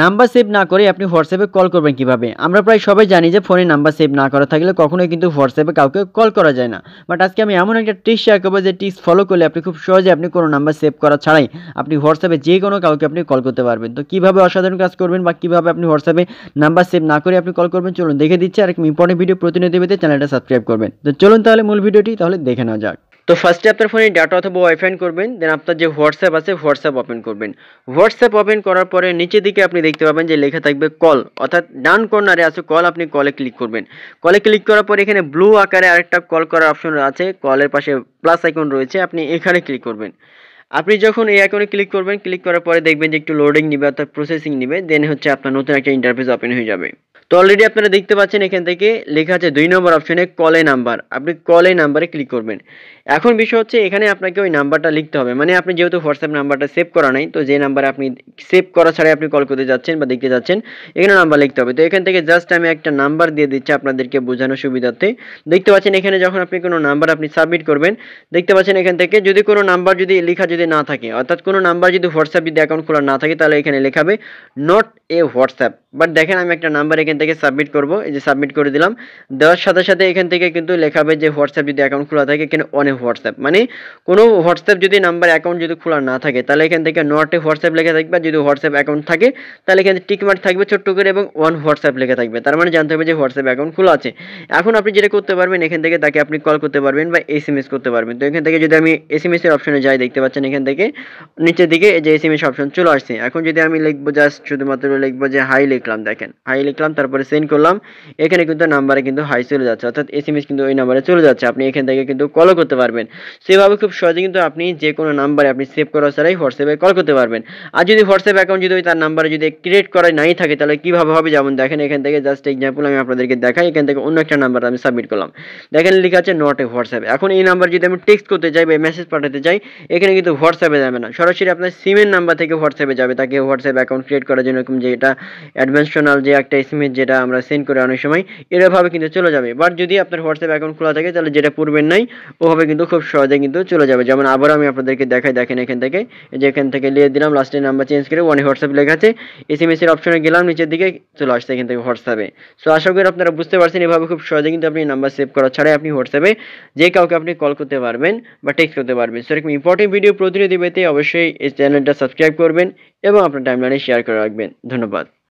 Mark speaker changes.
Speaker 1: Number save না করে আপনি হোয়াটসঅ্যাপে কল করবেন কিভাবে? আমরা প্রায় সবাই জানি যে ফোনে নাম্বার সেভ না করা থাকলে কখনোই কিন্তু হোয়াটসঅ্যাপে কাউকে কল করা যায় না। বাট আজকে আমি এমন একটা ট্রিক্স শেয়ার করব যে ট্রিক্স ফলো করলে আপনি খুব সহজে আপনি কোনো নাম্বার সেভ করা ছাড়াই আপনি হোয়াটসঅ্যাপে যে কোনো কাউকে আপনি কল করতে পারবেন। তো কিভাবে অসাধারণ কাজ করবেন বা কিভাবে আপনি হোয়াটসঅ্যাপে নাম্বার সেভ না করে আপনি কল করবেন চলুন দেখে দিচ্ছি। আর ইম্পর্টেন্ট ভিডিও প্রতিনিয়ত পেতে চ্যানেলটা সাবস্ক্রাইব করবেন। তো চলুন তাহলে মূল ভিডিওটি তাহলে দেখে নেওয়া যাক। তো ফার্স্টে আপনার ফোনে ডাটা অথবা ওয়াইফাই করবেন, দেন আপনার যে হোয়াটসঅ্যাপ আছে হোয়াটসঅ্যাপ ওপেন করবেন। হোয়াটসঅ্যাপ ওপেন করার পরে নিচের দিকে আপনি দেখতে পাবেন যে লেখা থাকবে কল, অর্থাৎ ডান কর্নারে আছে কল, আপনি কলে ক্লিক করবেন। কলে ক্লিক করার পরে এখানে ব্লু আকারে আরেকটা কল করার অপশন আছে, কলের পাশে প্লাস আইকন রয়েছে, আপনি এখানে ক্লিক করবেন। আপনি যখন এই আইকনে ক্লিক করবেন, ক্লিক করার পরে দেখবেন যে একটু লোডিং নিবে অর্থাৎ প্রসেসিং নিবে, দেন হচ্ছে আপনার নতুন একটা ইন্টারফেস ওপেন হয়ে যাবে। তো অলরেডি আপনারা দেখতে পাচ্ছেন এখান থেকে লেখা আছে 2 নম্বর অপশনে কলে নাম্বার, আপনি কলে নাম্বারে ক্লিক করবেন। এখন বিষয় হচ্ছে এখানে আপনাকে ওই নাম্বারটা লিখতে হবে, মানে আপনি যেহেতু হোয়াটসঅ্যাপ নাম্বারটা সেভ করা নাই, তো যে নাম্বারে আপনি সেভ করা ছাড়াই আপনি কল করতে যাচ্ছেন বা দেখতে যাচ্ছেন এখানে নাম্বার লিখতে হবে। তো এখান থেকে জাস্ট আমি একটা নাম্বার দিয়ে দিচ্ছি আপনাদেরকে বোঝানোর সুবিধার্থে। দেখতে পাচ্ছেন এখানে যখন আপনি কোনো নাম্বার আপনি সাবমিট করবেন, দেখতে পাচ্ছেন এখান থেকে যদি কোনো নাম্বার যদি লেখা যদি না থাকে, অর্থাৎ কোনো নাম্বার যদি হোয়াটসঅ্যাপ যদি অ্যাকাউন্ট খোলা না থাকে, তাহলে এখানে লেখাবে নট এ হোয়াটসঅ্যাপ। বাট দেখেন আমি একটা নাম্বার এখান থেকে সাবমিট করব, এই যে সাবমিট করে দিলাম। দেওয়ার সাথে সাথে এখান থেকে কিন্তু লেখাবে যে হোয়াটসঅ্যাপ যদি অ্যাকাউন্ট খোলা থাকে এখানে অন এ হোয়াটসঅ্যাপ, মানে কোনো হোয়াটসঅ্যাপ যদি নাম্বার অ্যাকাউন্ট যদি খোলা না থাকে তাহলে এখান থেকে নট এ হোয়াটসঅ্যাপ লেখা থাকবে। আর যদি হোয়াটসঅ্যাপ অ্যাকাউন্ট থাকে তাহলে এখানে টিক মার্ক থাকবে ছোট্ট করে এবং অন হোয়াটসঅ্যাপ লেখা থাকবে, তার মানে জানতে হবে যে হোয়াটসঅ্যাপ অ্যাকাউন্ট খোলা আছে। এখন আপনি যেটা করতে পারবেন এখান থেকে তাকে আপনি কল করতে পারবেন বা এসএমএস করতে পারবেন। তো এখান থেকে যদি আমি এসএমএস এর অপশনে যাই, দেখতে পাচ্ছেন এখান থেকে নিচের দিকে এই যে এসএমএস অপশন চলে আসছে। এখন যদি আমি লিখবো জাস্ট শুধুমাত্র লিখবো যে হাই লিখলাম, দেখেন হাই লিখলাম, তারপরে সেন্ড করলাম, এখানে কিন্তু নাম্বারে কিন্তু হাই চলে যাচ্ছে, অর্থাৎ এসএমএস কিন্তু ওই নাম্বারে চলে যাচ্ছে। আপনি এখান থেকে কিন্তু কলও করতে পারবেন। সেভাবে খুব সহজে কিন্তু আপনি যে কোনো নাম্বারে আপনি সেভ করা ছাড়াই হোয়াটসঅ্যাপে কল করতে পারবেন। আর যদি হোয়াটসঅ্যাপ অ্যাকাউন্ট যদি তার নাম্বারে যদি ক্রিয়েট করা নাই থাকে তাহলে কিভাবে হবে, যেমন দেখেন এখান থেকে জাস্ট এক্সাম্পল আমি আপনাদেরকে দেখাই। এখান থেকে অন্য একটা নাম্বার আমি সাবমিট করলাম, দেখেন লেখা আছে নট এ হোয়াটসঅ্যাপ। এখন এই নাম্বার যদি আমি টেক্সট করতে চাই বা মেসেজ পাঠাতে চাই, এখানে কিন্তু হোয়াটসঅ্যাপে যাবে না, সরাসরি আপনার সিমের নাম্বার থেকে হোয়াটসঅ্যাপে যাবে। তাকে হোয়াটসঅ্যাপ অ্যাকাউন্ট ক্রিয়েট করার জন্য এরকম যে এটা অ্যাডভান্সনাল যে একটা এসএমএস যেটা আমরা সেন্ড করে অনেক সময়, এরভাবে কিন্তু চলে যাবে। বাট যদি আপনার হোয়াটসঅ্যাপ অ্যাকাউন্ট খোলা থাকে তাহলে যেটা পূর্বের নাই ওভাবে কিন্তু খুব সহজে কিন্তু চলে যাবে। যেমন আবার আমি আপনাদেরকে দেখাই, দেখেন এখান থেকে যে এখান থেকে লিখে দিলাম, লাস্টের নাম্বার চেঞ্জ করে ওয়ান হোয়াটসঅ্যাপ লেখা আছে, এসএমএস এর অপশনে গেলাম, নিচের দিকে চলে আসছে এখান থেকে হোয়াটসঅ্যাপে। সো আশা করি আপনারা বুঝতে পারছেন এভাবে খুব সহজে কিন্তু আপনি নাম্বার সেভ করা ছাড়াই আপনি হোয়াটসঅ্যাপে যে কাউকে আপনি কল করতে পারবেন বা টেক্সট করতে পারবেন। সো এরকম ইম্পর্টেন্ট ভিডিও প্রতিনিয়ত পেতে অবশ্যই এই চ্যানেলটা সাবস্ক্রাইব করবেন এবং আপনার টাইমলাইনে শেয়ার করে রাখবেন। ধন্যবাদ।